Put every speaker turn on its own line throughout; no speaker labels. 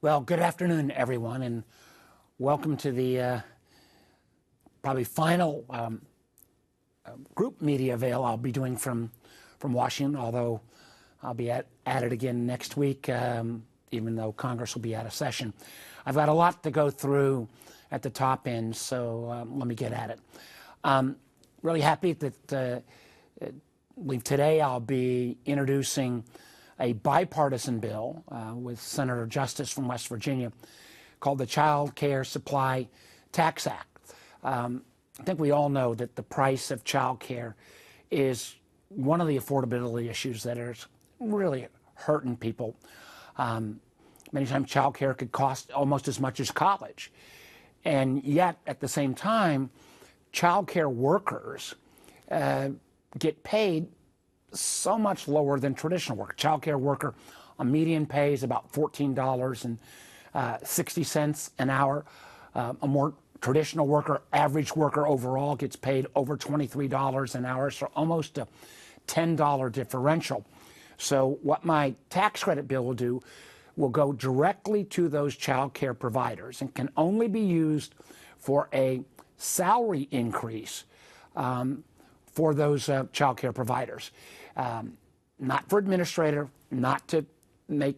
Well, good afternoon, everyone, and welcome to the probably final group media avail I'll be doing from Washington, although I'll be at it again next week, even though Congress will be out of session. I've got a lot to go through at the top end, so let me get at it. Really happy that today I'll be introducing a bipartisan bill with Senator Justice from West Virginia called the Child Care Supply Tax Act. I think we all know that the price of child care is one of the affordability issues that is really hurting people. Many times child care could cost almost as much as college. And yet, at the same time, child care workers get paid so much lower than traditional work. Child care worker, a median pay is about $14.60 an hour. A more traditional worker, average worker overall, gets paid over $23 an hour, so almost a $10 differential. So what my tax credit bill will do will go directly to those child care providers and can only be used for a salary increase for those child care providers. Not for administrator, not to make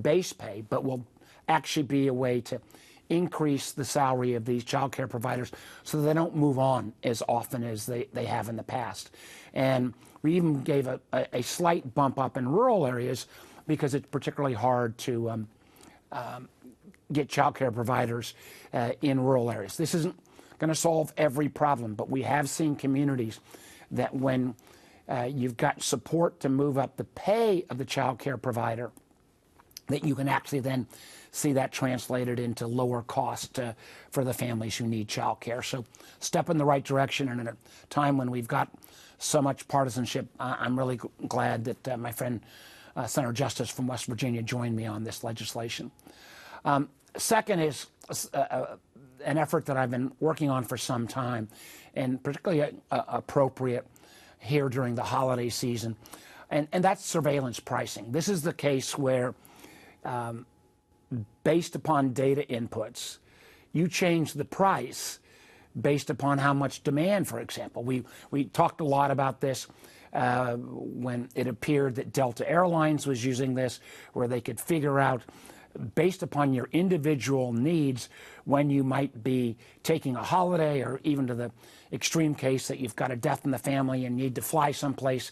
base pay, but will actually be a way to increase the salary of these child care providers so they don't move on as often as they have in the past. And we even gave a slight bump up in rural areas because it's particularly hard to get child care providers in rural areas. This isn't going to solve every problem, but we have seen communities that when you've got support to move up the pay of the child care provider, that you can actually then see that translated into lower cost for the families who need child care. So step in the right direction, and at a time when we've got so much partisanship, I'm really glad that my friend Senator Justice from West Virginia joined me on this legislation. Second is an effort that I've been working on for some time, and particularly appropriate here during the holiday season, and that's surveillance pricing. This is the case where, based upon data inputs, you change the price based upon how much demand, for example. We talked a lot about this when it appeared that Delta Airlines was using this, where they could figure out, based upon your individual needs, when you might be taking a holiday, or even to the extreme case that you've got a death in the family and need to fly someplace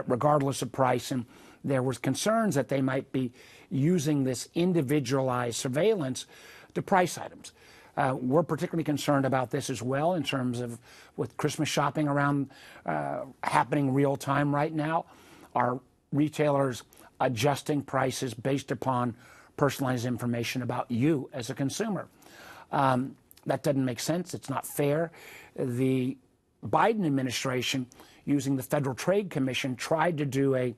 regardless of price. And there was concerns that they might be using this individualized surveillance to price items. We're particularly concerned about this as well in terms of with Christmas shopping around happening real time right now. Are retailers adjusting prices based upon personalized information about you as a consumer? That doesn't make sense. It's not fair. The Biden administration, using the Federal Trade Commission, tried to do a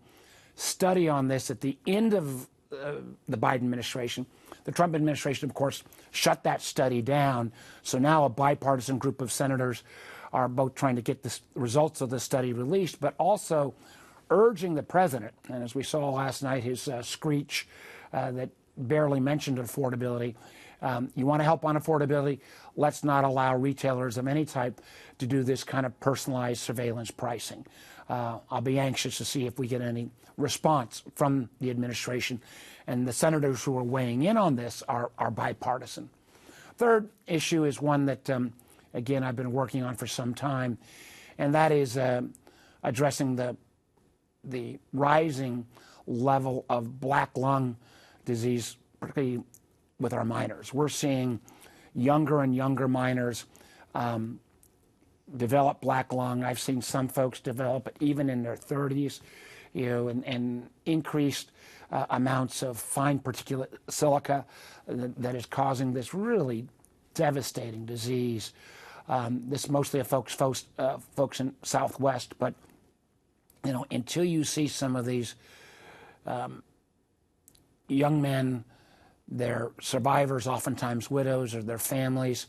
study on this at the end of the Biden administration. The Trump administration, of course, shut that study down. So now a bipartisan group of senators are both trying to get the results of the study released, but also urging the president, and as we saw last night, his screech that barely mentioned affordability. You want to help on affordability? Let's not allow retailers of any type to do this kind of personalized surveillance pricing. I'll be anxious to see if we get any response from the administration. And the senators who are weighing in on this are bipartisan. Third issue is one that, again, I've been working on for some time, and that is addressing the rising level of black lung disease, particularly with our minors. We're seeing younger and younger minors develop black lung. I've seen some folks develop it even in their 30s, and increased amounts of fine particulate silica that is causing this really devastating disease. This mostly affects folks in Southwest, but until you see some of these young men, their survivors, oftentimes widows, or their families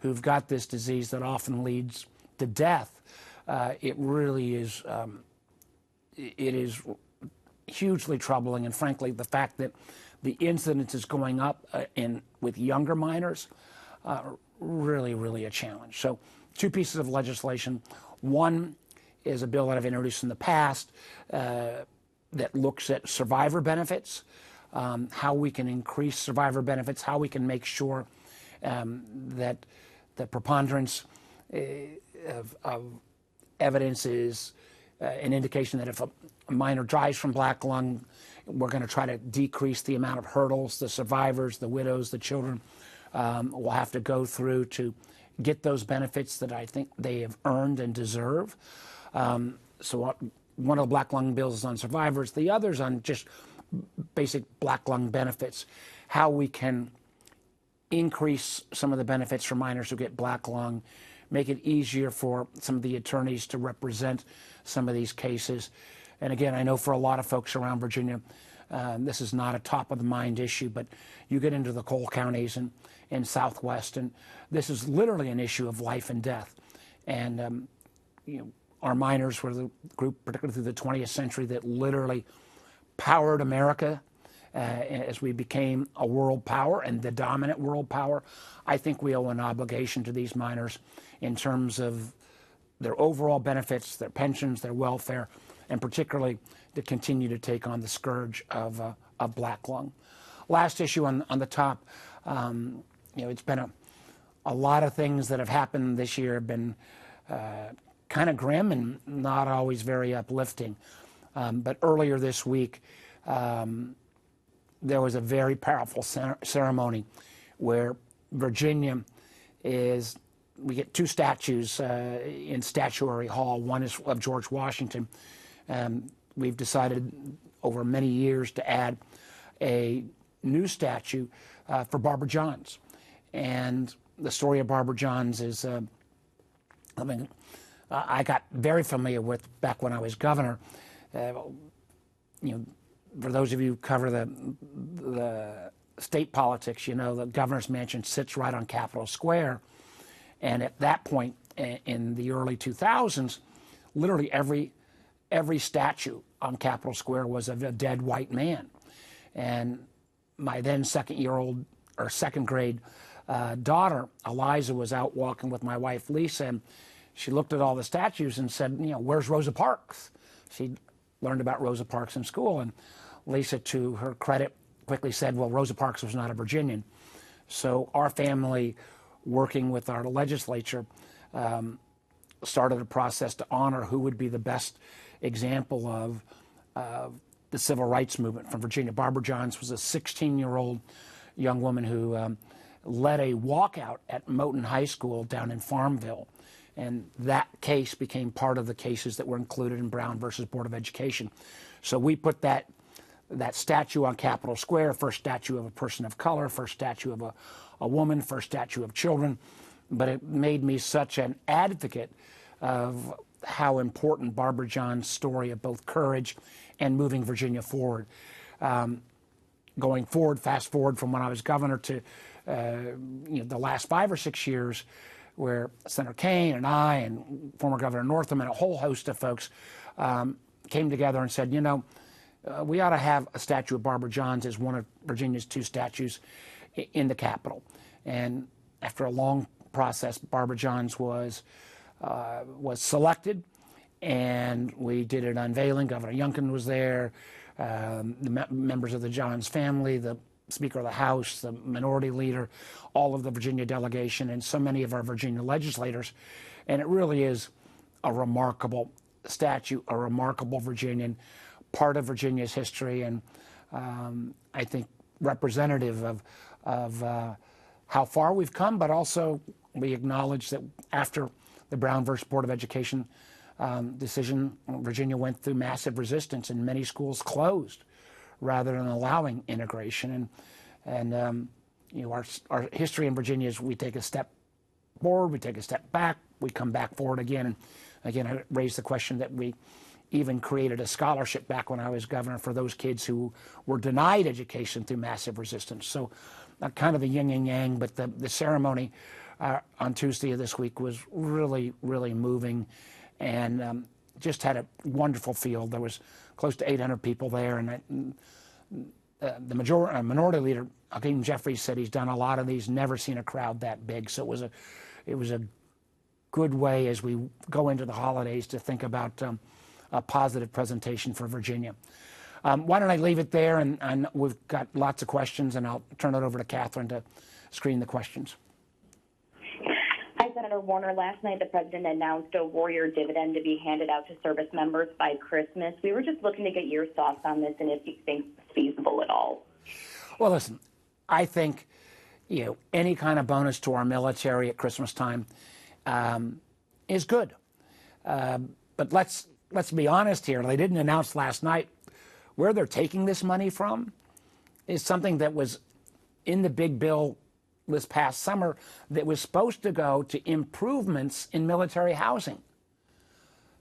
who've got this disease that often leads to death, it really is it is hugely troubling. And frankly, the fact that the incidence is going up with younger minors, really a challenge. So 2 pieces of legislation. One is a bill that I've introduced in the past that looks at survivor benefits, how we can increase survivor benefits, how we can make sure that the preponderance of evidence is an indication that if a minor dies from black lung, we're going to try to decrease the amount of hurdles the survivors, the widows, the children will have to go through to get those benefits that I think they have earned and deserve. So one of the black lung bills is on survivors. The other's on just basic black lung benefits, how we can increase some of the benefits for minors who get black lung, make it easier for some of the attorneys to represent some of these cases. And again, I know for a lot of folks around Virginia, this is not a top-of-the-mind issue, but you get into the coal counties and Southwest, and this is literally an issue of life and death. And our miners were the group, particularly through the 20th century, that literally powered America as we became a world power and the dominant world power. I think we owe an obligation to these miners in terms of their overall benefits, their pensions, their welfare, and particularly to continue to take on the scourge of black lung. Last issue on the top, it's been a lot of things that have happened this year have been kind of grim and not always very uplifting. But earlier this week, there was a very powerful ceremony where Virginia we get 2 statues in Statuary Hall. One is of George Washington. We've decided over many years to add a new statue for Barbara Johns. And the story of Barbara Johns is, I got very familiar with back when I was governor. For those of you who cover the state politics, the governor's mansion sits right on Capitol Square. And at that point in the early 2000s, literally every statue on Capitol Square was of a dead white man. And my then second grade daughter, Eliza, was out walking with my wife, Lisa, and she looked at all the statues and said, where's Rosa Parks? She learned about Rosa Parks in school, and Lisa, to her credit, quickly said, well, Rosa Parks was not a Virginian. So our family, working with our legislature, started a process to honor who would be the best example of the civil rights movement from Virginia. Barbara Johns was a 16-year-old young woman who led a walkout at Moton High School down in Farmville. And that case became part of the cases that were included in Brown versus Board of Education. So we put that statue on Capitol Square, first statue of a person of color, first statue of a woman, first statue of children. But it made me such an advocate of how important Barbara Johns' story of both courage and moving Virginia forward. Going forward, fast forward from when I was governor to the last 5 or 6 years, where Senator Kaine and I and former Governor Northam and a whole host of folks came together and said, we ought to have a statue of Barbara Johns as one of Virginia's 2 statues in the Capitol. And after a long process, Barbara Johns was selected, and we did an unveiling. Governor Youngkin was there, the members of the Johns family, the Speaker of the House, the Minority Leader, all of the Virginia delegation, and so many of our Virginia legislators. And it really is a remarkable statue, a remarkable Virginian, part of Virginia's history, and I think representative of how far we've come, but also we acknowledge that after the Brown versus Board of Education decision, Virginia went through massive resistance and many schools closed rather than allowing integration. And our history in Virginia is we take a step forward, we take a step back, we come back forward again. And again, I raised the question that we even created a scholarship back when I was governor for those kids who were denied education through massive resistance. So kind of the yin and yang, but the ceremony on Tuesday of this week was really, really moving, and just had a wonderful feel. There was close to 800 people there, and minority leader Hakeem Jeffries said he's done a lot of these, never seen a crowd that big. So it was a good way as we go into the holidays to think about a positive presentation for Virginia. Why don't I leave it there? And we've got lots of questions, and I'll turn it over to Catherine to screen the questions.
Hi, Senator Warner. Last night, the president announced a warrior dividend to be handed out to service members by Christmas. We were just looking to get your thoughts on this and if you think it's feasible at all.
Well, listen, I think any kind of bonus to our military at Christmas time is good. But let's be honest here. They didn't announce last night where they're taking this money from. Is something that was in the big bill this past summer that was supposed to go to improvements in military housing.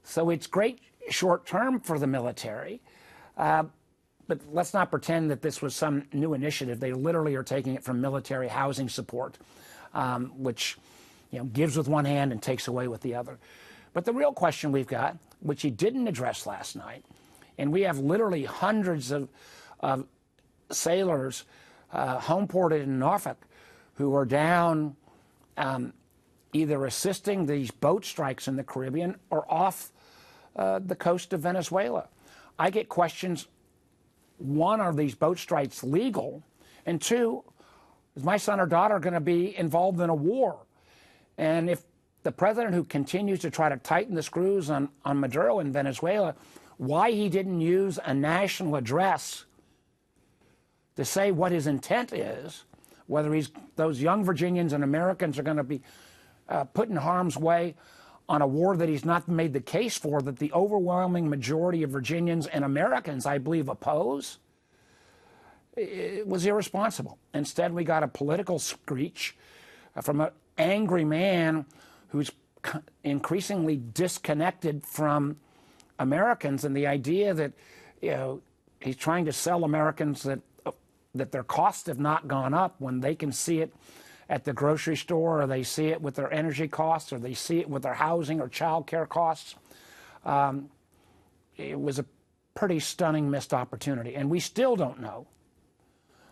So it's great short term for the military, but let's not pretend that this was some new initiative. They literally are taking it from military housing support, which gives with one hand and takes away with the other. But the real question we've got, which he didn't address last night, and we have literally hundreds of sailors homeported in Norfolk who are down either assisting these boat strikes in the Caribbean or off the coast of Venezuela. I get questions, one, are these boat strikes legal? And two, is my son or daughter going to be involved in a war? And if the president, who continues to try to tighten the screws on Maduro in Venezuela, why he didn't use a national address to say what his intent is, whether those young Virginians and Americans are going to be put in harm's way on a war that he's not made the case for, that the overwhelming majority of Virginians and Americans, I believe, oppose, it was irresponsible. Instead, we got a political screech from an angry man who's increasingly disconnected from Americans, and the idea that he's trying to sell Americans that their costs have not gone up when they can see it at the grocery store, or they see it with their energy costs, or they see it with their housing or child care costs. It was a pretty stunning missed opportunity, and we still don't know.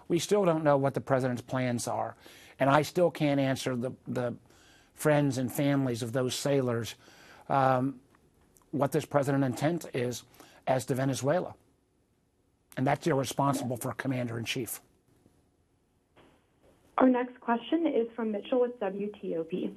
We still don't know what the president's plans are, and I still can't answer the friends and families of those sailors what this president's intent is as to Venezuela. And that's irresponsible for a commander-in-chief.
Our next question is from Mitchell with WTOP.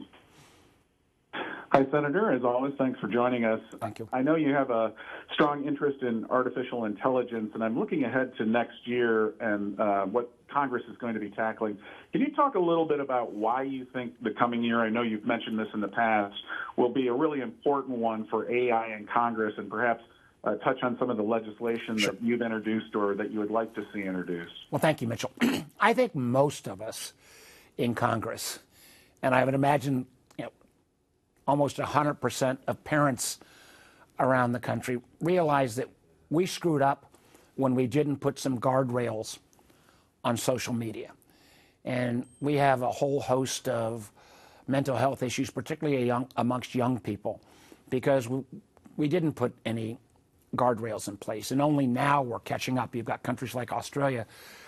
Hi, Senator. As always, thanks for joining us.
Thank you.
I know you have a strong interest in artificial intelligence, and I'm looking ahead to next year and what Congress is going to be tackling. Can you talk a little bit about why you think the coming year, I know you've mentioned this in the past, will be a really important one for AI in Congress, and perhaps touch on some of the legislation that you've introduced or that you would like to see introduced?
Well, thank you, Mitchell. I think most of us in Congress, and I would imagine almost 100% of parents around the country, realize that we screwed up when we didn't put some guardrails on social media. And we have a whole host of mental health issues, particularly amongst young people, because we didn't put any guardrails in place. And only now we're catching up. You've got countries like Australia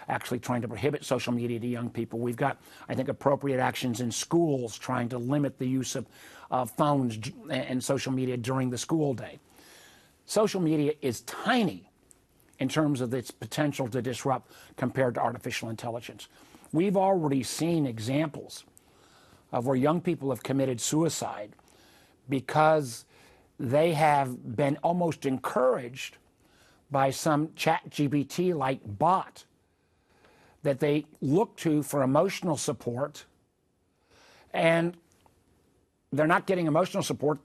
actually trying to prohibit social media to young people. We've got, I think, appropriate actions in schools trying to limit the use of phones and social media during the school day. Social media is tiny in terms of its potential to disrupt compared to artificial intelligence. We've already seen examples of where young people have committed suicide because they have been almost encouraged by some ChatGPT-like bot that they look to for emotional support, and they're not getting emotional support.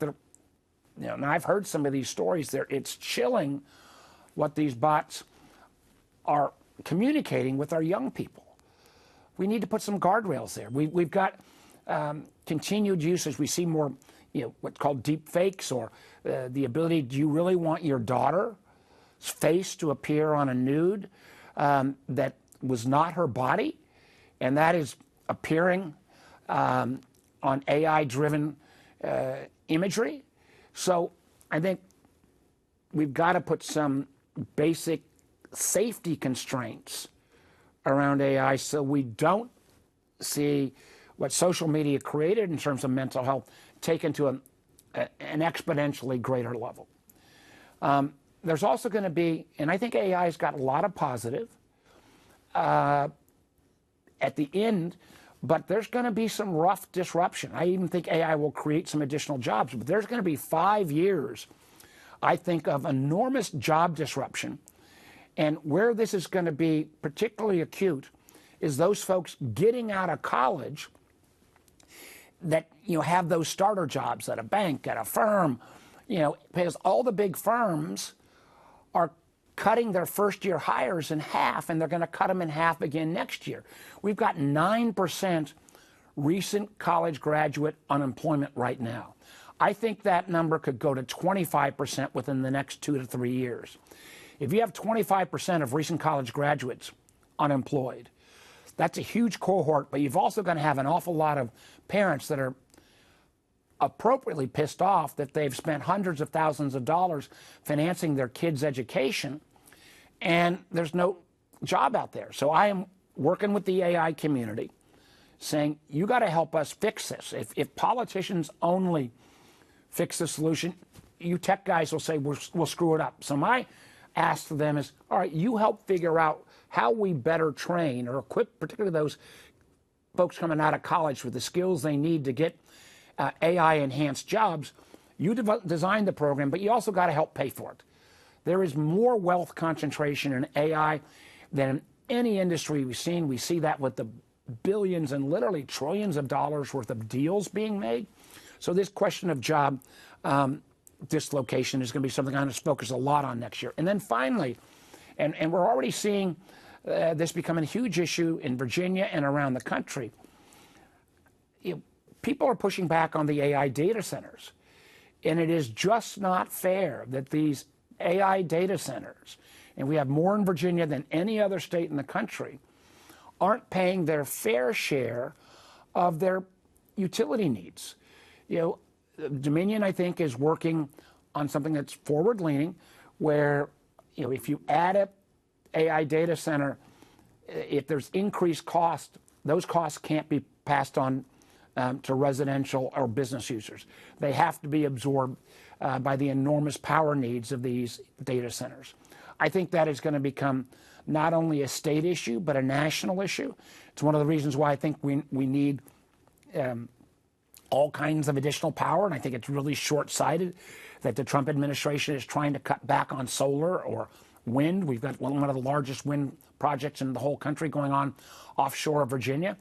And I've heard some of these stories there. It's chilling what these bots are communicating with our young people. We need to put some guardrails there. We've got continued use as we see more, what's called deep fakes, or the ability, do you really want your daughter's face to appear on a nude that was not her body? And that is appearing on AI-driven imagery. So I think we've got to put some basic safety constraints around AI so we don't see what social media created in terms of mental health taken to an exponentially greater level. There's also going to be, and I think AI has got a lot of positive at the end, but there's going to be some rough disruption. I even think AI will create some additional jobs, but there's going to be 5 years, I think, of enormous job disruption. And where this is going to be particularly acute is those folks getting out of college that have those starter jobs at a bank, at a firm, because all the big firms are cutting their first-year hires in half, and they're going to cut them in half again next year. We've got 9% recent college graduate unemployment right now. I think that number could go to 25% within the next 2 to 3 years. If you have 25% of recent college graduates unemployed, that's a huge cohort, but you've also going to have an awful lot of parents that are appropriately pissed off that they've spent hundreds of thousands of dollars financing their kids' education, and there's no job out there. So I am working with the AI community saying, you got to help us fix this. If politicians only fix the solution, you tech guys will say we'll screw it up. So my ask to them is, all right, you help figure out how we better train or equip particularly those folks coming out of college with the skills they need to get AI-enhanced jobs. You design the program, but you also got to help pay for it. There is more wealth concentration in AI than in any industry we've seen. We see that with the billions and literally trillions of dollars worth of deals being made. So this question of job dislocation is going to be something I'm going to focus a lot on next year. And then finally, and we're already seeing this becoming a huge issue in Virginia and around the country, people are pushing back on the AI data centers. And it is just not fair that these AI data centers, and we have more in Virginia than any other state in the country, aren't paying their fair share of their utility needs. Dominion, I think, is working on something that's forward-leaning, where if you add an AI data center, if there's increased cost, those costs can't be passed on to residential or business users. They have to be absorbed by the enormous power needs of these data centers. I think that is going to become not only a state issue, but a national issue. It's one of the reasons why I think we need all kinds of additional power, and I think it's really short-sighted that the Trump administration is trying to cut back on solar or wind. We've got one of the largest wind projects in the whole country going on offshore of Virginia.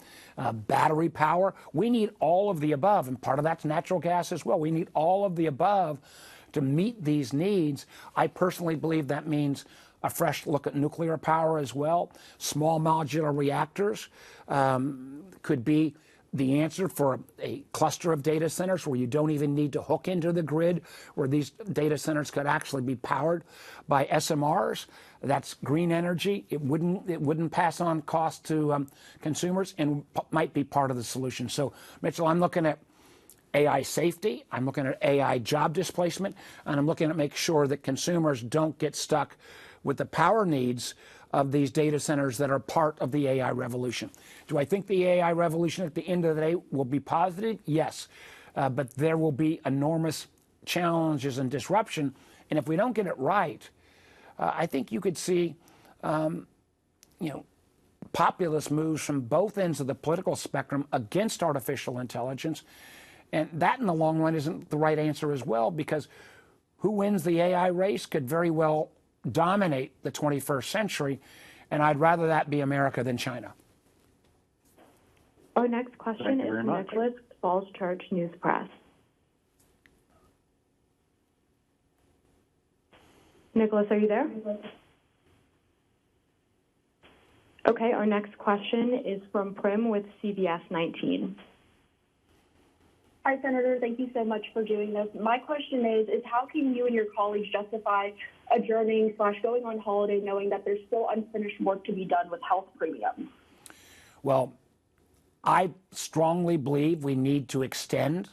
Battery power. We need all of the above, and part of that's natural gas as well. We need all of the above to meet these needs. I personally believe that means a fresh look at nuclear power as well. Small modular reactors could be the answer for a cluster of data centers where you don't even need to hook into the grid, where these data centers could actually be powered by SMRs. That's green energy. It wouldn't pass on cost to consumers and might be part of the solution. So, Mitchell, I'm looking at AI safety, I'm looking at AI job displacement, and I'm looking at make sure that consumers don't get stuck with the power needs of these data centers that are part of the AI revolution. Do I think the AI revolution at the end of the day will be positive? Yes. But there will be enormous challenges and disruption. And if we don't get it right, I think you could see, populist moves from both ends of the political spectrum against artificial intelligence. And that in the long run isn't the right answer as well, because who wins the AI race could very well dominate the 21st century, and I'd rather that be America than China.
Our next question is from Nicholas, Falls Church News Press. Nicholas, are you there? Okay, our next question is from Prim with CBS 19.
Hi, Senator. Thank you so much for doing this. My question is how can you and your colleagues justify adjourning / going on holiday knowing that there's still unfinished work to be done with health premiums?
Well, I strongly believe we need to extend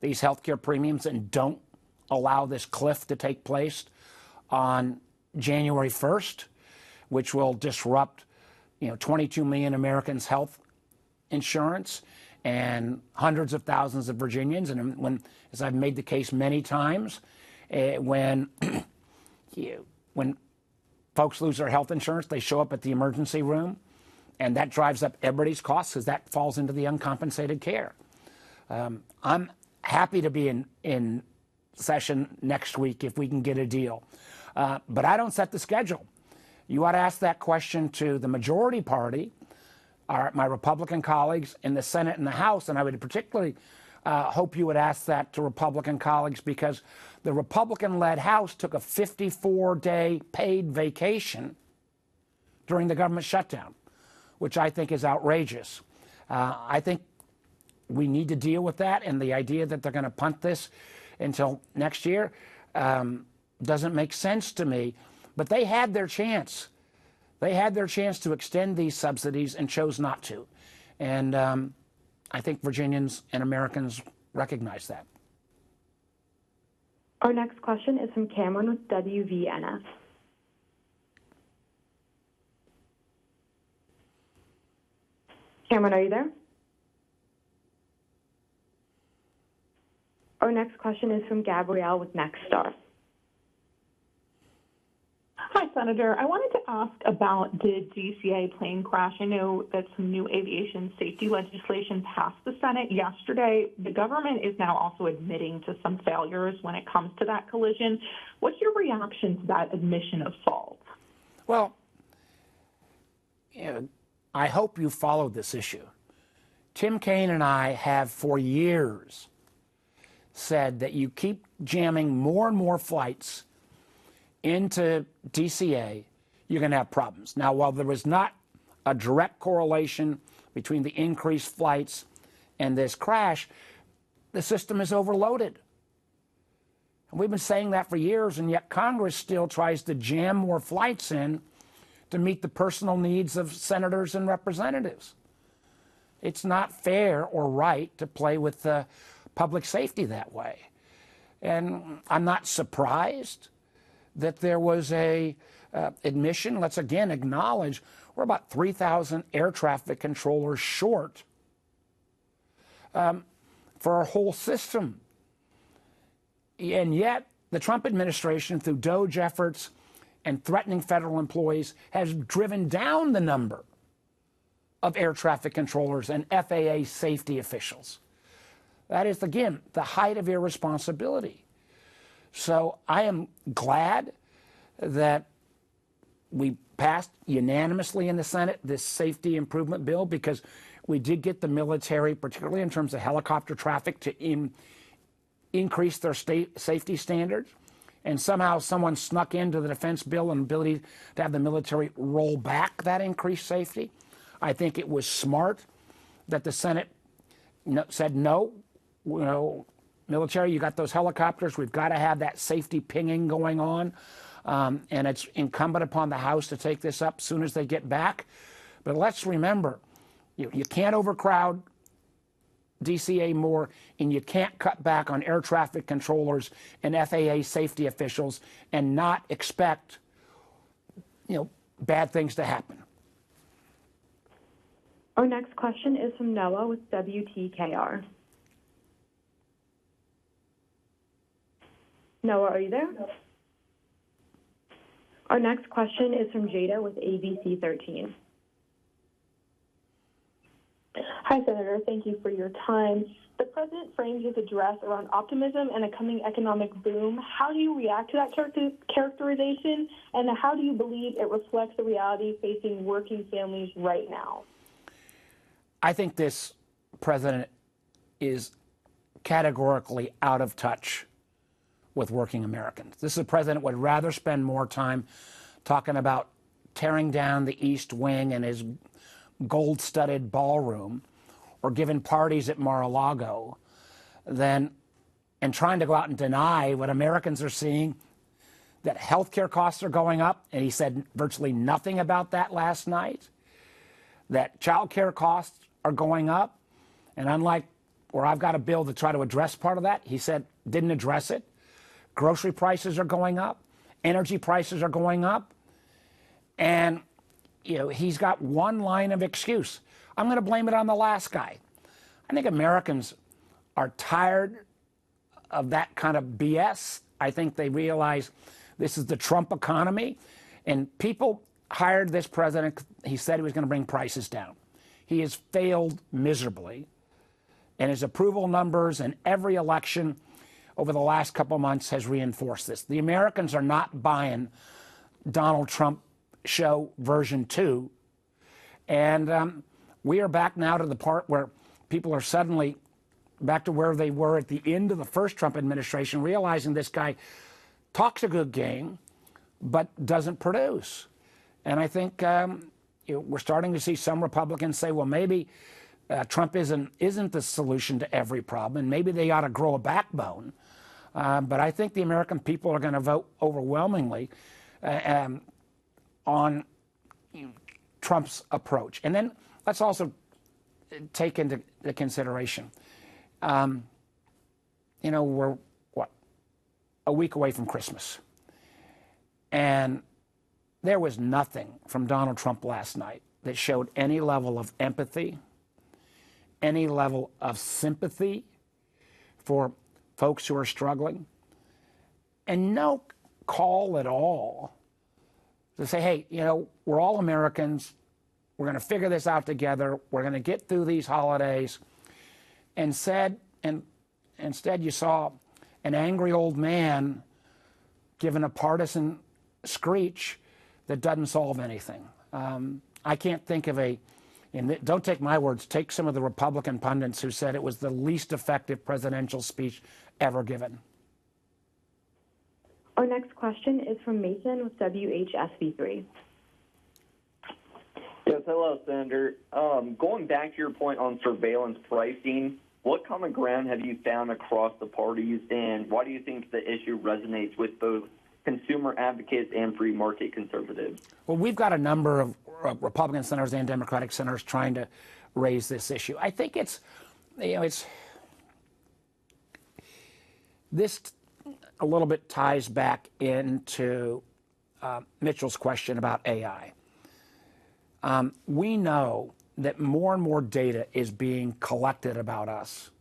these healthcare premiums and don't allow this cliff to take place on January 1st, which will disrupt 22 million Americans health insurance and hundreds of thousands of Virginians. And when, as I've made the case many times, when folks lose their health insurance, they show up at the emergency room, and that drives up everybody's costs because that falls into the uncompensated care. I'm happy to be in session next week if we can get a deal. But I don't set the schedule. You ought to ask that question to the majority party, my Republican colleagues in the Senate and the House, and I would particularly hope you would ask that to Republican colleagues, because the Republican-led House took a 54-day paid vacation during the government shutdown, which I think is outrageous. I think we need to deal with that, and the idea that they're going to punt this until next year doesn't make sense to me. But they had their chance. They had their chance to extend these subsidies and chose not to. And I think Virginians and Americans recognize that.
Our next question is from Cameron with WVNF. Cameron, are you there? Our next question is from Gabrielle with Nexstar.
Hi, Senator. I wanted to ask about the DCA plane crash. I know that some new aviation safety legislation passed the Senate yesterday. The government is now also admitting to some failures when it comes to that collision. What's your reaction to that admission of fault?
Well, I hope you followed this issue. Tim Kaine and I have for years said that you keep jamming more and more flights into DCA, you're going to have problems. Now, while there was not a direct correlation between the increased flights and this crash, the system is overloaded. And we've been saying that for years, and yet Congress still tries to jam more flights in to meet the personal needs of senators and representatives. It's not fair or right to play with public safety that way. And I'm not surprised that there was a admission. Let's again acknowledge we're about 3,000 air traffic controllers short for our whole system. And yet the Trump administration, through DOGE efforts and threatening federal employees, has driven down the number of air traffic controllers and FAA safety officials. That is, again, the height of irresponsibility. So I am glad that we passed unanimously in the Senate this safety improvement bill, because we did get the military, particularly in terms of helicopter traffic, to increase their safety standards. And somehow someone snuck into the defense bill an ability to have the military roll back that increased safety. I think it was smart that the Senate said no. Military, you got those helicopters. We've got to have that safety pinging going on. And it's incumbent upon the House to take this up as soon as they get back. But let's remember, you can't overcrowd DCA more, and you can't cut back on air traffic controllers and FAA safety officials and not expect, bad things to happen.
Our next question is from Noah with WTKR. Noah, are you there? Our next question is from Jada with ABC 13.
Hi, Senator. Thank you for your time. The president framed his address around optimism and a coming economic boom. How do you react to that characterization, and how do you believe it reflects the reality facing working families right now?
I think this president is categorically out of touch with working Americans. This is a president would rather spend more time talking about tearing down the East Wing and his gold-studded ballroom or giving parties at Mar-a-Lago and trying to go out and deny what Americans are seeing, that healthcare costs are going up, and he said virtually nothing about that last night, that child care costs are going up, and unlike where I've got a bill to try to address part of that, he said didn't address it. Grocery prices are going up, energy prices are going up, and he's got one line of excuse. I'm going to blame it on the last guy. I think Americans are tired of that kind of BS. I think they realize this is the Trump economy, and people hired this president. He said he was going to bring prices down. He has failed miserably, and his approval numbers in every election over the last couple of months has reinforced this. The Americans are not buying Donald Trump show version 2, and we are back now to the part where people are suddenly back to where they were at the end of the first Trump administration, realizing this guy talks a good game, but doesn't produce. And I think we're starting to see some Republicans say, well, maybe Trump isn't the solution to every problem, and maybe they ought to grow a backbone. But I think the American people are going to vote overwhelmingly on Trump's approach. And then let's also take into the consideration, we're, a week away from Christmas. And there was nothing from Donald Trump last night that showed any level of empathy, any level of sympathy for folks who are struggling, and no call at all to say, hey, we're all Americans. We're going to figure this out together. We're going to get through these holidays. Instead, you saw an angry old man giving a partisan screech that doesn't solve anything. I can't think of and don't take my words, take some of the Republican pundits who said it was the least effective presidential speech ever given.
Our next question is from Mason with WHSV3.
Yes, hello, Senator. Going back to your point on surveillance pricing, what common ground have you found across the parties, and why do you think the issue resonates with both consumer advocates and free market conservatives? Well,
we've got a number of Republican senators and Democratic senators trying to raise this issue. I think this a little bit ties back into Mitchell's question about AI. We know that more and more data is being collected about us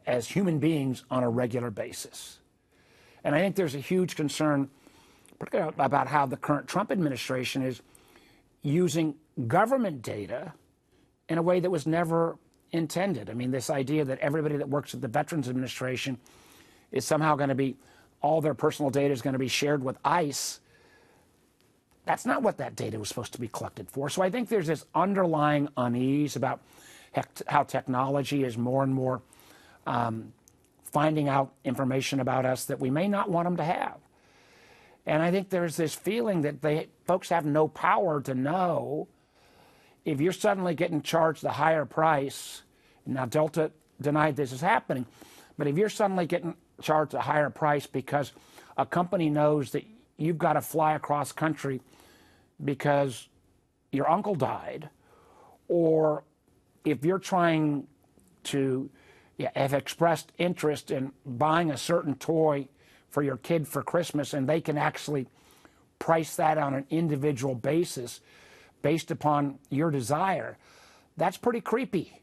as human beings on a regular basis. And I think there's a huge concern, particularly about how the current Trump administration is using government data in a way that was never intended. I mean, this idea that everybody that works at the Veterans Administration is somehow going to be, all their personal data is going to be shared with ICE. That's not what that data was supposed to be collected for. So I think there's this underlying unease about how technology is more and more finding out information about us that we may not want them to have. And I think there's this feeling that folks have no power to know if you're suddenly getting charged a higher price. Now, Delta denied this is happening, but if you're suddenly getting charged a higher price because a company knows that you've got to fly across country because your uncle died, or if you're trying to have expressed interest in buying a certain toy for your kid for Christmas, and they can actually price that on an individual basis based upon your desire, that's pretty creepy.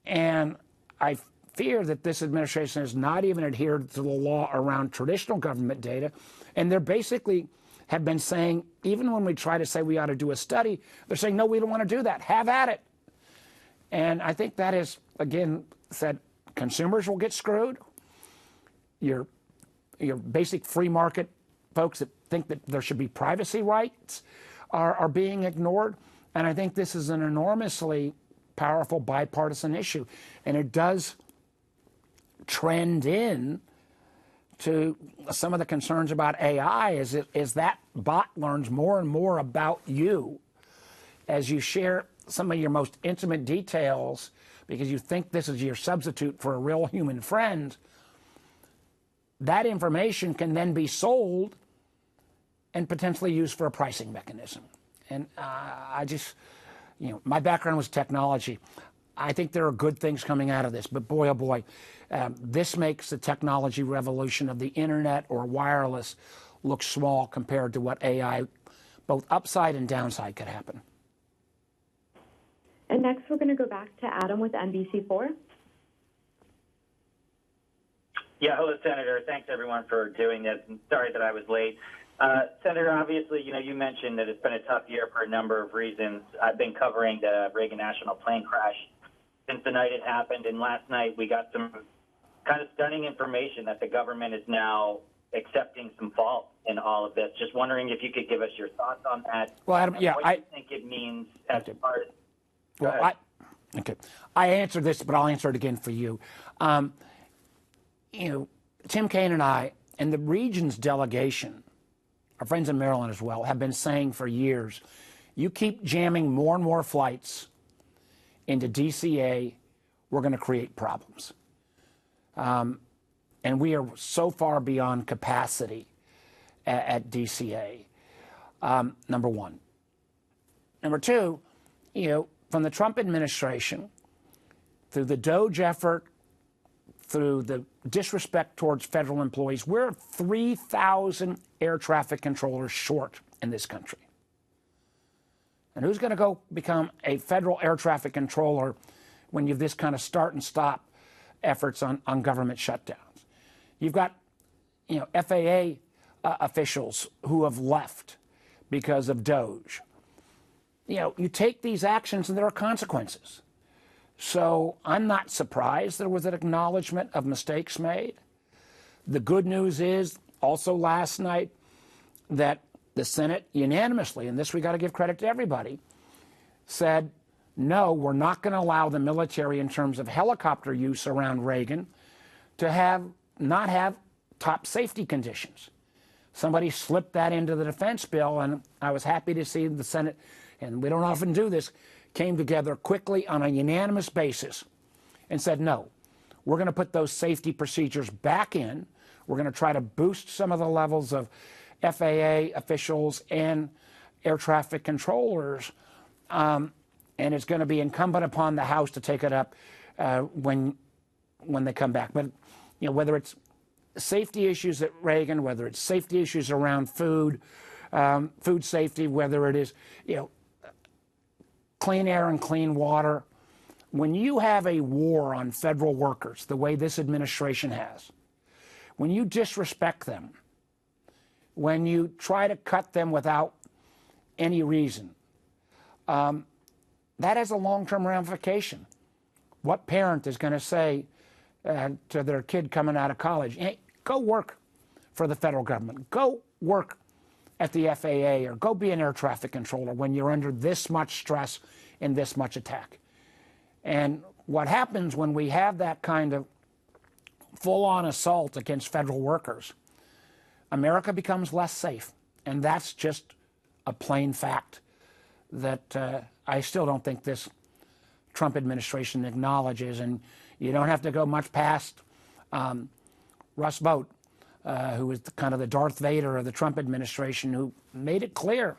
And I fear that this administration has not even adhered to the law around traditional government data, and they're basically have been saying, even when we try to say we ought to do a study, they're saying, no, we don't want to do that. Have at it. And I think that is, again, said consumers will get screwed. Your basic free market folks that think that there should be privacy rights are being ignored. And I think this is an enormously powerful bipartisan issue. And it does trend in to some of the concerns about AI is that bot learns more and more about you as you share some of your most intimate details because you think this is your substitute for a real human friend. That information can then be sold and potentially used for a pricing mechanism. And my background was technology. I think there are good things coming out of this, but boy, oh boy, this makes the technology revolution of the internet or wireless look small compared to what AI both upside and downside could happen.
And next, we're going to go back to Adam with NBC4.
Yeah, hello, Senator. Thanks, everyone, for doing this. And sorry that I was late. Senator, obviously, you mentioned that it's been a tough year for a number of reasons. I've been covering the Reagan National plane crash since the night it happened, and last night we got some kind of stunning information that the government is now accepting some fault in all of this. Just wondering if you could give us your thoughts on that.
Well, Adam,
and what you think it means as far as.
Well, I answered this, but I'll answer it again for you. Tim Kaine and I, and the region's delegation, our friends in Maryland as well, have been saying for years, you keep jamming more and more flights into DCA, we're going to create problems. And we are so far beyond capacity at DCA, number one. Number two, from the Trump administration, through the DOJ effort, through the disrespect towards federal employees, we're 3,000 air traffic controllers short in this country. And who's going to go become a federal air traffic controller when you have this kind of start and stop efforts on government shutdowns? You've got, FAA officials who have left because of DOJ. You take these actions and there are consequences. So I'm not surprised there was an acknowledgement of mistakes made. The good news is also last night that the Senate unanimously, and this we got to give credit to everybody, said, no, we're not going to allow the military in terms of helicopter use around Reagan to not have top safety conditions. Somebody slipped that into the defense bill, and I was happy to see the Senate, and we don't often do this, came together quickly on a unanimous basis and said, no, we're going to put those safety procedures back in. We're going to try to boost some of the levels of FAA officials and air traffic controllers, and it's going to be incumbent upon the House to take it up when they come back. But whether it's safety issues at Reagan, whether it's safety issues around food safety, whether it is clean air and clean water, when you have a war on federal workers the way this administration has, when you disrespect them, when you try to cut them without any reason, that has a long-term ramification. What parent is going to say to their kid coming out of college, hey, go work for the federal government, go work at the FAA, or go be an air traffic controller when you're under this much stress and this much attack? And what happens when we have that kind of full-on assault against federal workers, America becomes less safe. And that's just a plain fact that I still don't think this Trump administration acknowledges. And you don't have to go much past Russ Vought, who was kind of the Darth Vader of the Trump administration, who made it clear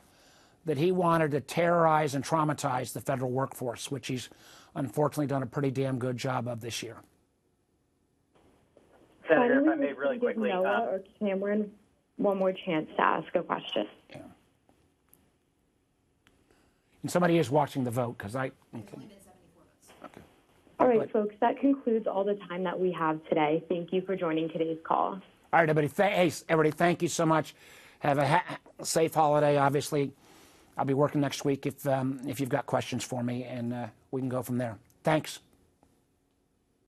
that he wanted to terrorize and traumatize the federal workforce, which he's unfortunately done a pretty damn good job of this year.
Senator, if I may really quickly.
Noah or Cameron one more chance to ask a question.
Yeah. And somebody is watching the vote, because I... Okay.
All right, folks, that concludes all the time that we have today. Thank you for joining today's call.
All right, everybody, thank you so much. Have a safe holiday. Obviously, I'll be working next week if you've got questions for me, and we can go from there. Thanks.